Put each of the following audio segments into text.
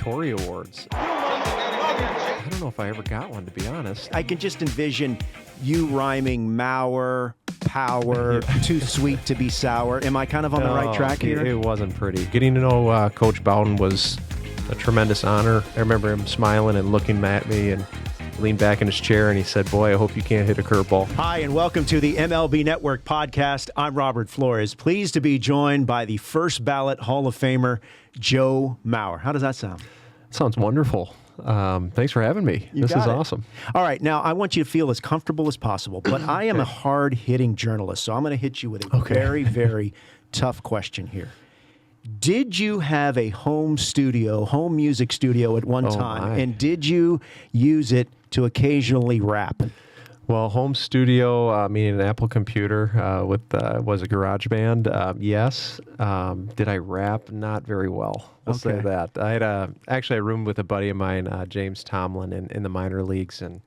valedictory awards. I don't know if I ever got one, to be honest. I can just envision you rhyming Mauer, power, too sweet to be sour. Am I kind of on the right track here? It wasn't pretty. Getting to know Coach Bowden was a tremendous honor. I remember him smiling and looking at me and leaned back in his chair, and he said, "Boy, I hope you can't hit a curveball." Hi, and welcome to the MLB Network Podcast. I'm Robert Flores, pleased to be joined by the first ballot Hall of Famer, Joe Mauer. How does that sound? Sounds wonderful. Thanks for having me. This is awesome. All right, now I want you to feel as comfortable as possible, but I am a hard-hitting journalist, so I'm going to hit you with a very, very tough question here. Did you have a home music studio at one time, and did you use it to occasionally rap? Well, home studio, meaning an Apple computer was a GarageBand. Yes. Did I rap? Not very well. I'll say that. I had actually I roomed with a buddy of mine, James Tomlin, in the minor leagues, and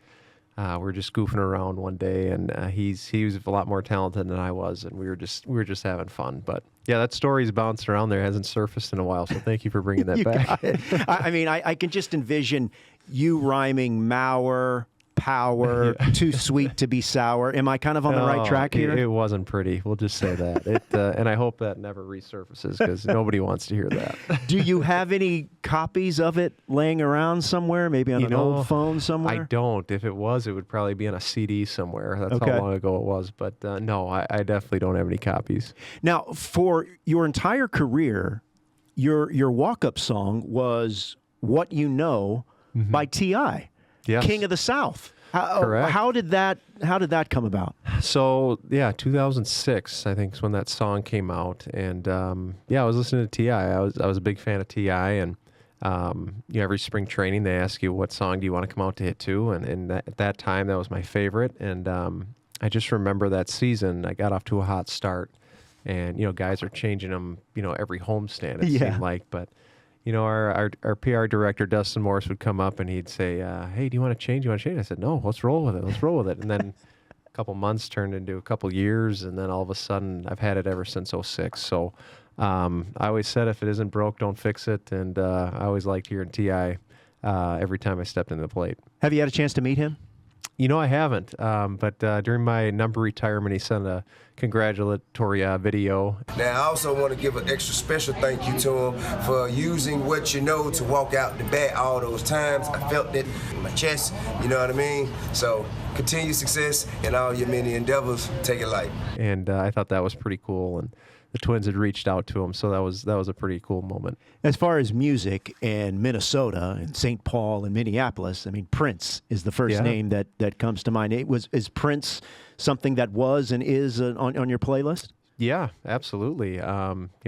we were just goofing around one day, and he was a lot more talented than I was, and we were just having fun. But yeah, that story's bouncing around there, hasn't surfaced in a while. So thank you for bringing that back. Got it. I mean, I can just envision you rhyming Mauer, power, too sweet to be sour. Am I kind of on the right track here? It wasn't pretty. We'll just say that. And I hope that never resurfaces because nobody wants to hear that. Do you have any copies of it laying around somewhere, maybe on an old phone somewhere? I don't. If it was, it would probably be on a CD somewhere. That's how long ago it was. But no, I definitely don't have any copies. Now, for your entire career, your walk-up song was What You Know by T.I., King of the South. Correct. How did that come about? So, 2006, I think, is when that song came out. And, I was listening to T.I. I was a big fan of T.I. And, every spring training, they ask you, what song do you want to come out to hit to? And at that time, that was my favorite. And I just remember that season, I got off to a hot start. And, guys are changing them, every homestand, it seemed like. But our PR director, Dustin Morris, would come up and he'd say, hey, do you want to change? I said, no, let's roll with it. And then a couple months turned into a couple years, and then all of a sudden I've had it ever since 2006. So I always said, if it isn't broke, don't fix it. And I always liked hearing T.I. Every time I stepped into the plate. Have you had a chance to meet him? I haven't, but during my number retirement, he sent a congratulatory video. Now, I also want to give an extra special thank you to him for using what you know to walk out the bat all those times. I felt it in my chest, you know what I mean? So, continued success in all your many endeavors. Take it light. And I thought that was pretty cool, and the Twins had reached out to him, so that was a pretty cool moment. As far as music and Minnesota and St. Paul and Minneapolis, I mean, Prince is the first name that comes to mind. Is Prince something that was and is on your playlist? Yeah, absolutely.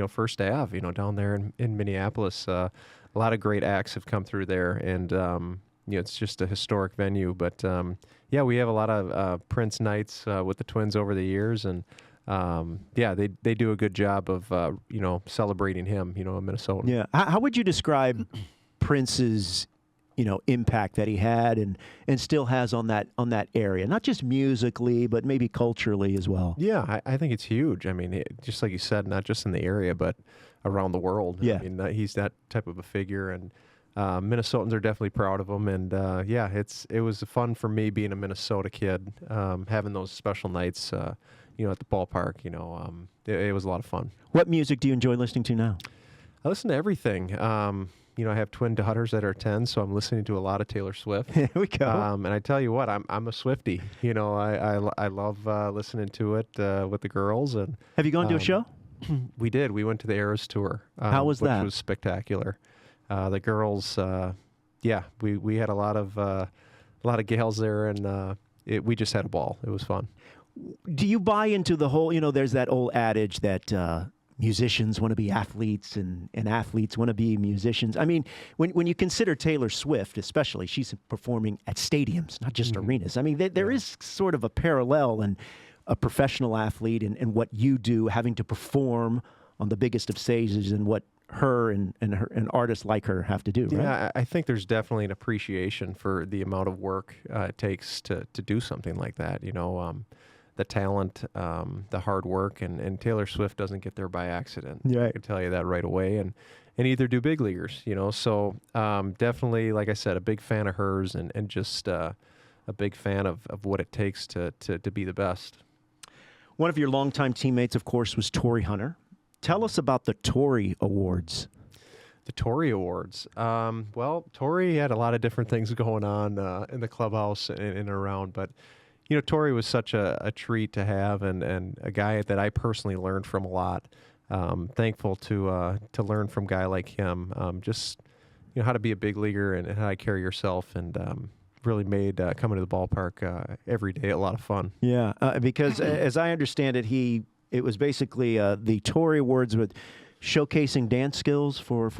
First Ave, down there in Minneapolis, a lot of great acts have come through there, and it's just a historic venue. But we have a lot of Prince nights with the Twins over the years, and they do a good job of celebrating him, a Minnesotan. Yeah. How would you describe Prince's impact that he had and still has on that area, not just musically, but maybe culturally as well? Yeah, I think it's huge. I mean, just like you said, not just in the area, but around the world. Yeah. I mean, he's that type of a figure, and Minnesotans are definitely proud of him. And it was fun for me being a Minnesota kid, having those special nights. At the ballpark, it was a lot of fun. What music do you enjoy listening to now? I listen to everything. I have twin daughters that are 10, so I'm listening to a lot of Taylor Swift. Here we go. And I tell you what, I'm a Swiftie. I love listening to it with the girls. And have you gone to a show? We did. We went to the Eras tour. How was that? Which was spectacular. The girls, we had a lot of gals there, and we just had a ball. It was fun. Do you buy into the whole, there's that old adage that musicians want to be athletes and athletes want to be musicians. I mean, when you consider Taylor Swift, especially, she's performing at stadiums, not just arenas. I mean, there is sort of a parallel in a professional athlete and what you do, having to perform on the biggest of stages, and what her and artists like her have to do, right? Yeah, I think there's definitely an appreciation for the amount of work it takes to do something like that, the talent, the hard work, and Taylor Swift doesn't get there by accident. Yeah. I can tell you that right away. And and either do big leaguers, So definitely, like I said, a big fan of hers and just a big fan of what it takes to be the best. One of your longtime teammates, of course, was Torrey Hunter. Tell us about the Torrey Awards. The Torrey Awards. Well, Torrey had a lot of different things going on in the clubhouse and around, but Torrey was such a treat to have, and a guy that I personally learned from a lot. Thankful to learn from a guy like him. Just how to be a big leaguer and how to carry yourself, and really made coming to the ballpark every day a lot of fun. Yeah, because as I understand it, it was basically the Torrey Awards with showcasing dance skills for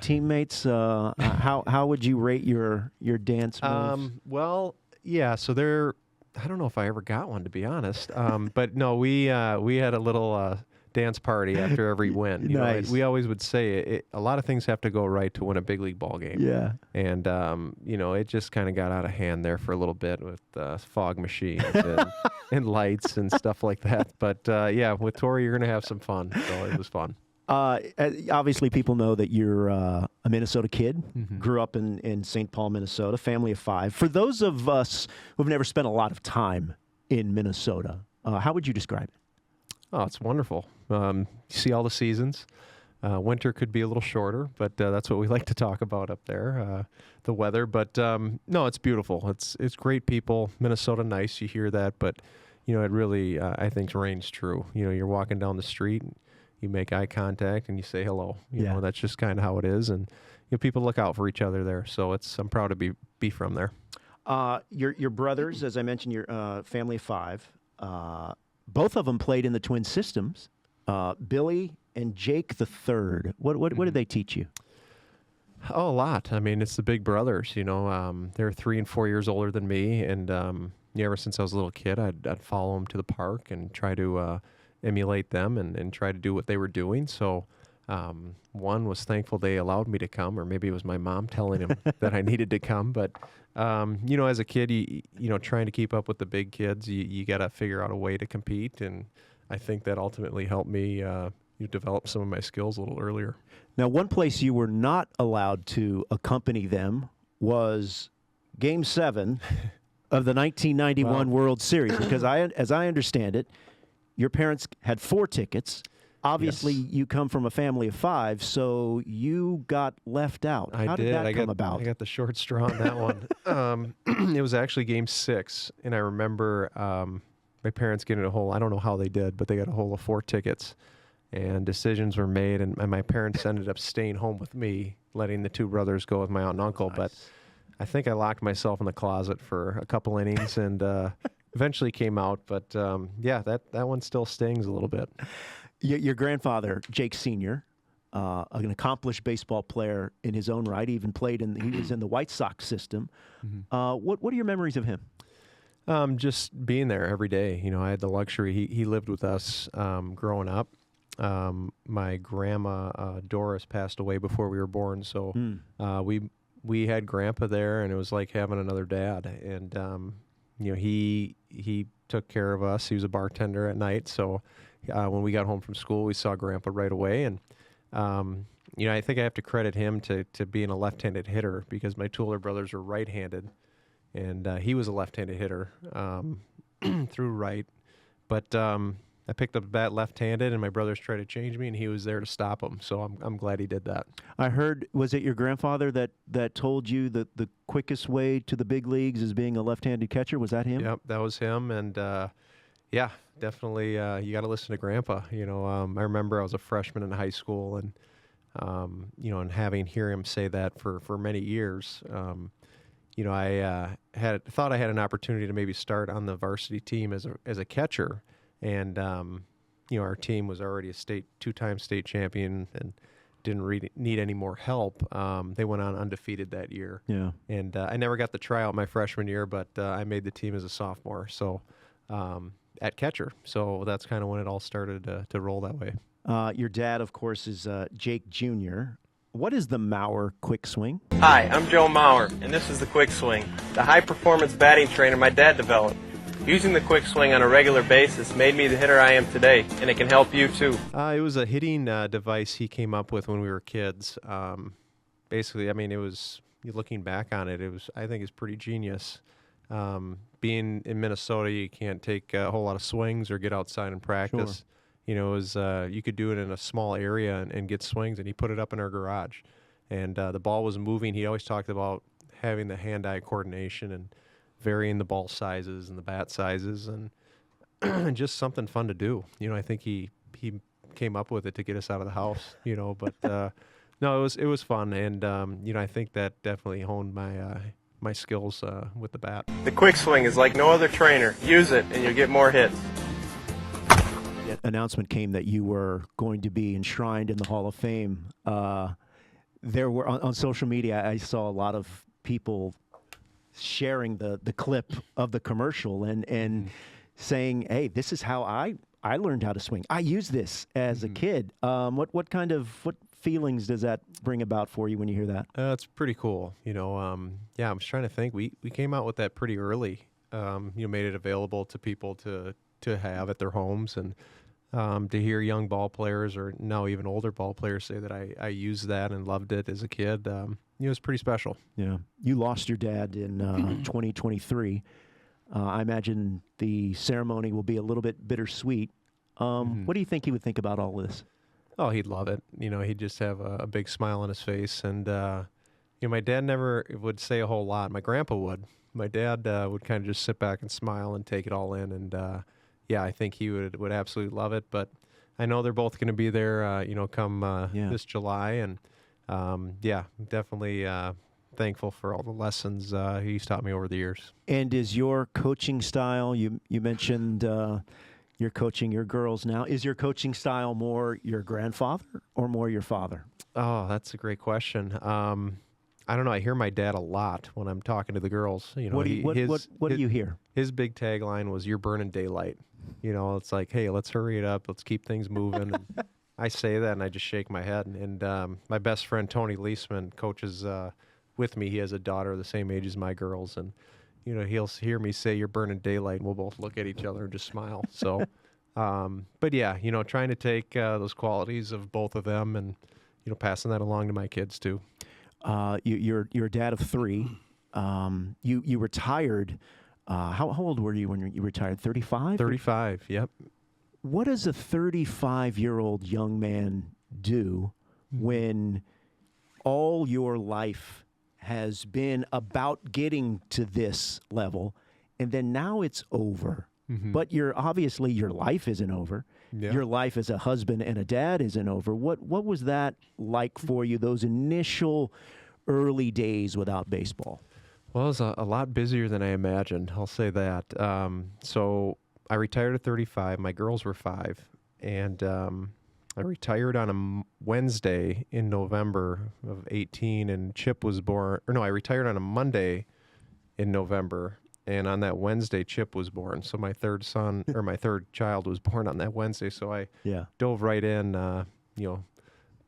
teammates. How would you rate your dance moves? Well, yeah. So I don't know if I ever got one, to be honest. But no, we had a little dance party after every win. Nice. We always would say a lot of things have to go right to win a big league ball game. Yeah. And it just kind of got out of hand there for a little bit with fog machines and lights and stuff like that. But yeah, with Torrey, you're gonna have some fun. So it was fun. Obviously, people know that you're a Minnesota kid, grew up in St. Paul, Minnesota, family of 5. For those of us who've never spent a lot of time in Minnesota, how would you describe it? Oh, it's wonderful. You see all the seasons. Winter could be a little shorter, but that's what we like to talk about up there, the weather. But no, it's beautiful. It's great people. Minnesota nice, you hear that, but it really, I think, reigns true. You're walking down the street, you make eye contact, and you say hello. You know, that's just kind of how it is, and people look out for each other there. So I'm proud to be from there. Your brothers, as I mentioned, your family of 5. Both of them played in the Twin Systems. Billy and Jake the third. What did they teach you? Oh, a lot. I mean, it's the big brothers. They're 3 and 4 years older than me, and ever since I was a little kid, I'd follow them to the park and try to emulate them and try to do what they were doing. So one was thankful they allowed me to come, or maybe it was my mom telling him that I needed to come. But as a kid, trying to keep up with the big kids, you got to figure out a way to compete, and I think that ultimately helped me develop some of my skills a little earlier. Now, one place you were not allowed to accompany them was Game 7 of the 1991 World Series, because as I understand it, your parents had 4 tickets. Obviously, you come from a family of 5, so you got left out. How did that come about? I got the short straw on that one. It was actually Game 6, and I remember my parents getting a hold. I don't know how they did, but they got a hold of 4 tickets, and decisions were made, and my parents ended up staying home with me, letting the 2 brothers go with my aunt and uncle. Nice. But I think I locked myself in the closet for a couple innings, and eventually came out. But that one still stings a little bit. Your grandfather, Jake Sr., an accomplished baseball player in his own right, he was in the White Sox system. What are your memories of him? Just being there every day. I had the luxury. He lived with us growing up. My grandma Doris passed away before we were born, so we had Grandpa there, and it was like having another dad. And he took care of us. He was a bartender at night, so when we got home from school, we saw Grandpa right away. And I think I have to credit him to being a left-handed hitter, because my 2 older brothers were right-handed, and he was a left-handed hitter through right. But I picked up the bat left-handed, and my brothers tried to change me, and he was there to stop them. So I'm glad he did that. I heard, was it your grandfather that told you that the quickest way to the big leagues is being a left-handed catcher? Was that him? Yep, that was him. And yeah, definitely you got to listen to Grandpa. I remember I was a freshman in high school, and and hear him say that for many years. I thought I had an opportunity to maybe start on the varsity team as a catcher. And, our team was already a 2-time state champion and didn't really need any more help. They went on undefeated that year. Yeah. And I never got the tryout my freshman year, but I made the team as a sophomore, so at catcher. So that's kind of when it all started to roll that way. Your dad, of course, is Jake Jr. What is the Mauer quick swing? Hi, I'm Joe Mauer, and this is the quick swing, the high-performance batting trainer my dad developed. Using the quick swing on a regular basis made me the hitter I am today, and it can help you too. It was a hitting device he came up with when we were kids. Basically, I mean, looking back on it, I think it's pretty genius. Being in Minnesota, you can't take a whole lot of swings or get outside and practice. Sure. You could do it in a small area and get swings, and he put it up in our garage. And the ball was moving. He always talked about having the hand-eye coordination and varying the ball sizes and the bat sizes, and just something fun to do. I think he came up with it to get us out of the house. But no, it was fun, and I think that definitely honed my skills with the bat. The quick swing is like no other trainer. Use it, and you'll get more hits. The announcement came that you were going to be enshrined in the Hall of Fame. There were on social media, I saw a lot of people sharing the clip of the commercial and saying, "Hey, this is how I learned how to swing. I used this as a kid." What feelings does that bring about for you when you hear that? It's pretty cool. I'm just trying to think. We came out with that pretty early. Made it available to people to have at their homes, and to hear young ball players or now even older ball players say that I used that and loved it as a kid. It was pretty special. Yeah. You lost your dad in 2023. I imagine the ceremony will be a little bit bittersweet. What do you think he would think about all this? Oh, he'd love it. He'd just have a big smile on his face. And, my dad never would say a whole lot. My grandpa would. My dad would kind of just sit back and smile and take it all in. And, I think he would absolutely love it. But I know they're both going to be there, come this July. And, definitely thankful for all the lessons he's taught me over the years. And is your coaching style, you mentioned you're coaching your girls now, is your coaching style more your grandfather or more your father? Oh, that's a great question. I don't know. I hear my dad a lot when I'm talking to the girls. What do you hear? His big tagline was, "You're burning daylight." It's like, hey, let's hurry it up. Let's keep things moving. And I say that, and I just shake my head. And my best friend, Tony Leisman, coaches with me. He has a daughter the same age as my girls. And, he'll hear me say, "You're burning daylight," and we'll both look at each other and just smile. So, but yeah, trying to take those qualities of both of them and, passing that along to my kids too. You're a dad of three. You retired. How old were you when you retired? 35? 35, yep. What does a 35-year-old young man do when all your life has been about getting to this level, and then now it's over? But obviously your life isn't over. Yeah. Your life as a husband and a dad isn't over. What was that like for you, those initial early days without baseball? Well, it was a lot busier than I imagined. I'll say that. So I retired at 35. My girls were 5. And I retired on a Wednesday in November of 18, and Chip was born. Or no, I retired on a Monday in November. And on that Wednesday, Chip was born. So my third child was born on that Wednesday. So I dove right in,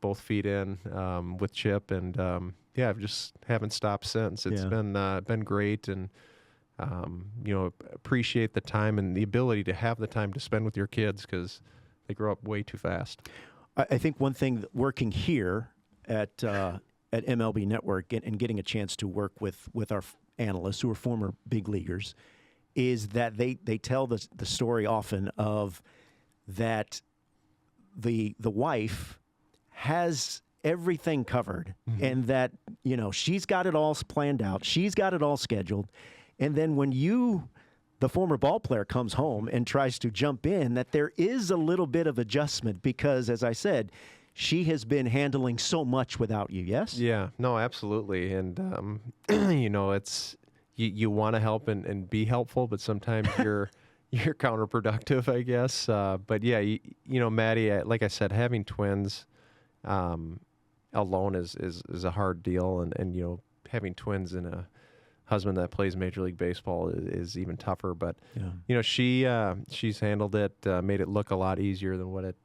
both feet in with Chip. And, I've just haven't stopped since. It's been great. And, appreciate the time and the ability to have the time to spend with your kids because they grow up way too fast. I think one thing working here at MLB Network and getting a chance to work with our analysts who are former big leaguers is that they tell the story often of that the wife has everything covered and that she's got it all planned out, she's got it all scheduled, and then when the former ball player comes home and tries to jump in, that there is a little bit of adjustment because, as I said, she has been handling so much without you, yes? Yeah, no, absolutely. And, it's you want to help and be helpful, but sometimes you're counterproductive, I guess. But, yeah, Maddie, like I said, having twins alone is a hard deal. And having twins in a husband that plays Major League Baseball is even tougher. But, she's handled it, made it look a lot easier than what it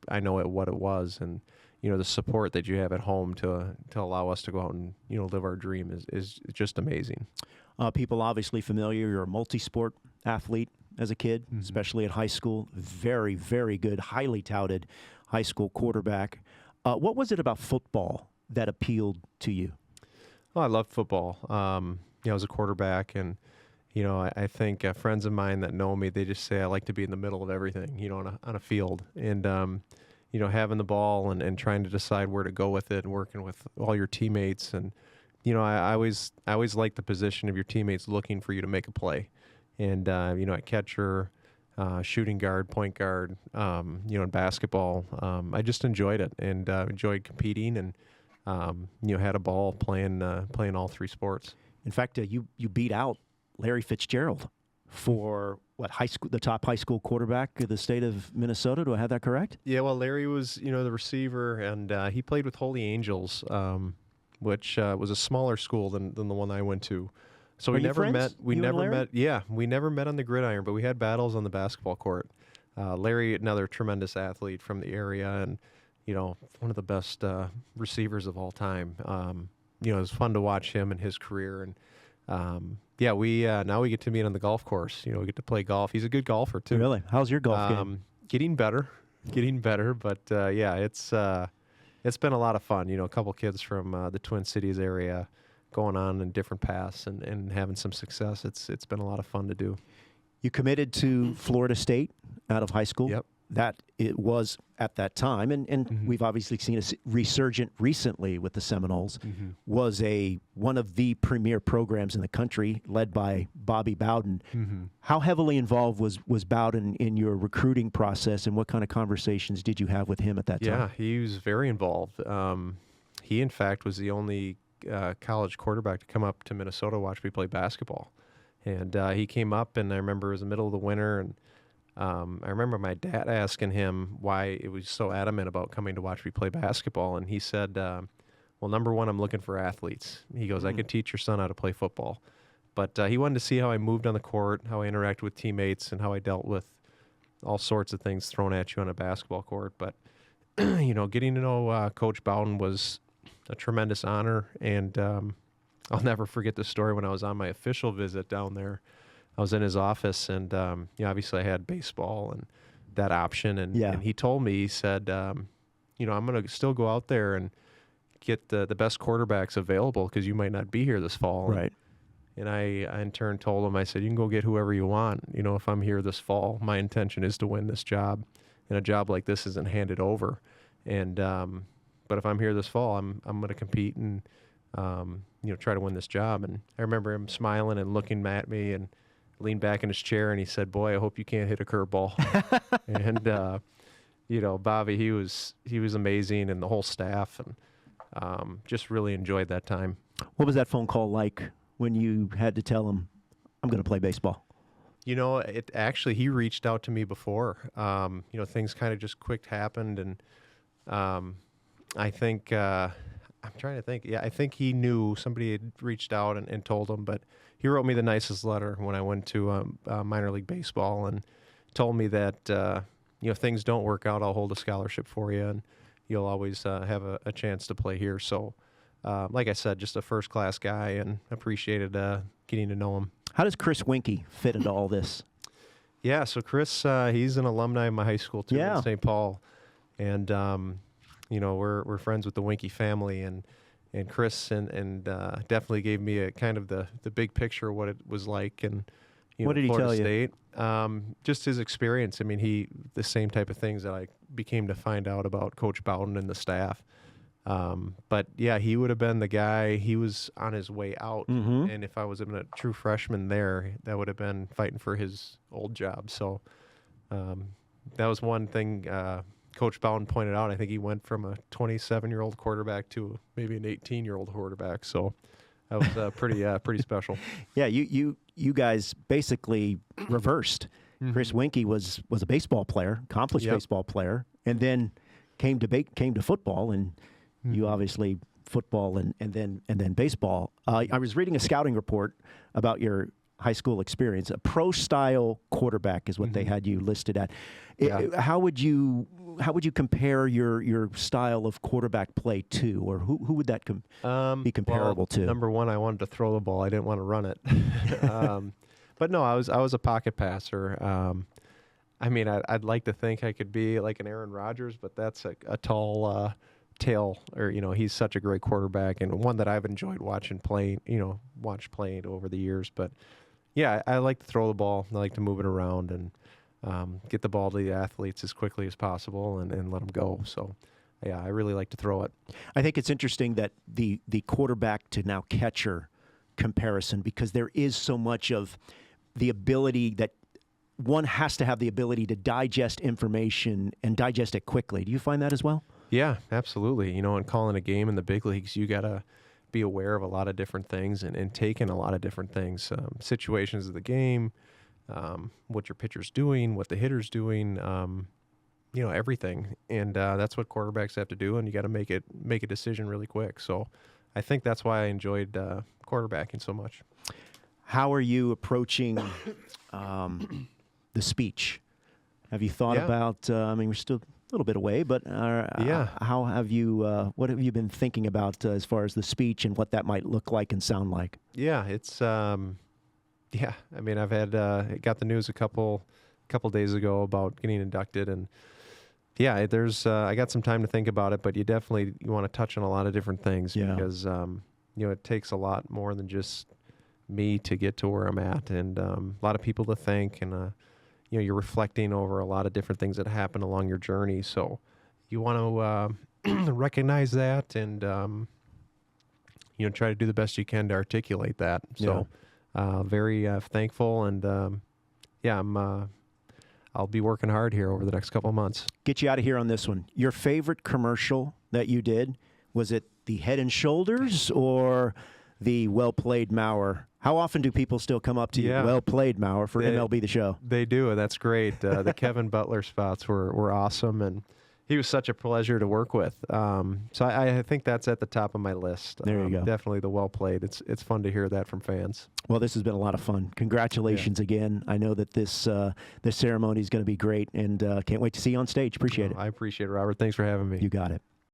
was. And, the support that you have at home to allow us to go out and, live our dream is just amazing. People obviously familiar. You're a multisport athlete. as a kid, especially at high school. Very, very good, highly touted high school quarterback. What was it about football that appealed to you? Well, I loved football. I was a quarterback, and I think friends of mine that know me, they just say I like to be in the middle of everything, on a field, and having the ball and trying to decide where to go with it, and working with all your teammates, and I always like the position of your teammates looking for you to make a play, and at catcher, shooting guard, point guard, in basketball, I just enjoyed it and enjoyed competing, and had a ball playing all three sports. In fact, you beat out Larry Fitzgerald for high school, the top high school quarterback of the state of Minnesota. Do I have that correct? Yeah, well, Larry was the receiver, and he played with Holy Angels, which was a smaller school than the one I went to. So we never met. We never met. Yeah, we never met on the gridiron, but we had battles on the basketball court. Larry, another tremendous athlete from the area, and one of the best receivers of all time. It was fun to watch him and his career, and we now we get to meet on the golf course. We get to play golf. He's a good golfer too. Really? How's your golf game? Getting better, but it's been a lot of fun. A couple kids from the Twin Cities area going on in different paths and having some success. It's been a lot of fun to do. You committed to Florida State out of high school. Yep. That it was at that time, and we've obviously seen a resurgent recently with the Seminoles, was one of the premier programs in the country, led by Bobby Bowden. How heavily involved was Bowden in your recruiting process, and what kind of conversations did you have with him at that time? Yeah, he was very involved. He, in fact, was the only college quarterback to come up to Minnesota to watch me play basketball. And he came up, and I remember it was the middle of the winter, and I remember my dad asking him why it was so adamant about coming to watch me play basketball, and he said, well, number one, I'm looking for athletes. He goes, I could teach your son how to play football. But he wanted to see how I moved on the court, how I interacted with teammates, and how I dealt with all sorts of things thrown at you on a basketball court. But, getting to know Coach Bowden was a tremendous honor, and I'll never forget the story when I was on my official visit down there. I was in his office, and obviously I had baseball and that option. And he told me, he said, I'm going to still go out there and get the best quarterbacks available because you might not be here this fall. Right. And I in turn told him, I said, you can go get whoever you want. If I'm here this fall, my intention is to win this job. And a job like this isn't handed over. And but if I'm here this fall, I'm going to compete and try to win this job. And I remember him smiling and looking at me and leaned back in his chair, and he said, boy, I hope you can't hit a curveball. And Bobby, he was amazing, and the whole staff, and just really enjoyed that time. What was that phone call like when you had to tell him, I'm going to play baseball? It actually, he reached out to me before. Things kind of just quick happened, and I think I'm trying to think. Yeah, I think he knew somebody had reached out and told him, but he wrote me the nicest letter when I went to minor league baseball and told me that, if things don't work out, I'll hold a scholarship for you, and you'll always have a chance to play here. So, like I said, just a first-class guy, and appreciated getting to know him. How does Chris Winkie fit into all this? Yeah, so Chris, he's an alumni of my high school, too, in St. Paul. And, we're friends with the Winkie family, and Chris and definitely gave me a kind of the big picture of what it was like. And what did he Florida tell State. Just his experience. I mean, the same type of things that I became to find out about Coach Bowden and the staff. But yeah, he would have been the guy. He was on his way out, and if I was a true freshman there, that would have been fighting for his old job. So that was one thing Coach Bowden pointed out. I think he went from a 27-year-old quarterback to maybe an 18-year-old quarterback. So that was pretty special. Yeah, you guys basically reversed. Chris Winkie was a baseball player, accomplished baseball player, and then came to football, and you obviously football and then baseball. I was reading a scouting report about your high school experience. A pro-style quarterback is what they had you listed at. Yeah. How would you compare your style of quarterback play to, or who would that be comparable to? Number one, I wanted to throw the ball. I didn't want to run it. But no, I was a pocket passer. I mean, I'd like to think I could be like an Aaron Rodgers, but that's a tall tale. Or he's such a great quarterback and one that I've enjoyed watching playing. Watch playing over the years. But yeah, I like to throw the ball. I like to move it around and get the ball to the athletes as quickly as possible and let them go. So. Yeah, I really like to throw it. I think it's interesting that the quarterback to now catcher comparison, because there is so much of the ability that one has to have the ability to digest information and digest it quickly. Do you find that as well? Yeah, absolutely. In calling a game in the big leagues, you got to be aware of a lot of different things and take in a lot of different things, situations of the game, what your pitcher's doing, what the hitter's doing, everything. And that's what quarterbacks have to do, and you got to make a decision really quick. So I think that's why I enjoyed quarterbacking so much. How are you approaching the speech? Have you thought about, we're still a little bit away, but how have you, what have you been thinking about as far as the speech and what that might look like and sound like? Yeah, it's, I mean, I've had, got the news a couple days ago about getting inducted, and yeah, there's I got some time to think about it, but you want to touch on a lot of different things because it takes a lot more than just me to get to where I'm at, and a lot of people to thank, and you're reflecting over a lot of different things that happen along your journey. So you want to recognize that and try to do the best you can to articulate that. So very thankful, and I'll be working hard here over the next couple of months. Get you out of here on this one. Your favorite commercial that you did, was it the Head and Shoulders or the Well Played Mauer? How often do people still come up to you, Well Played Mauer, for MLB The Show? They do, and that's great. The Kevin Butler spots were awesome, and he was such a pleasure to work with. So I think that's at the top of my list. There you go. Definitely the Well Played. It's fun to hear that from fans. Well, this has been a lot of fun. Congratulations again. I know that this ceremony is going to be great, and can't wait to see you on stage. Appreciate it. I appreciate it, Robert. Thanks for having me. You got it.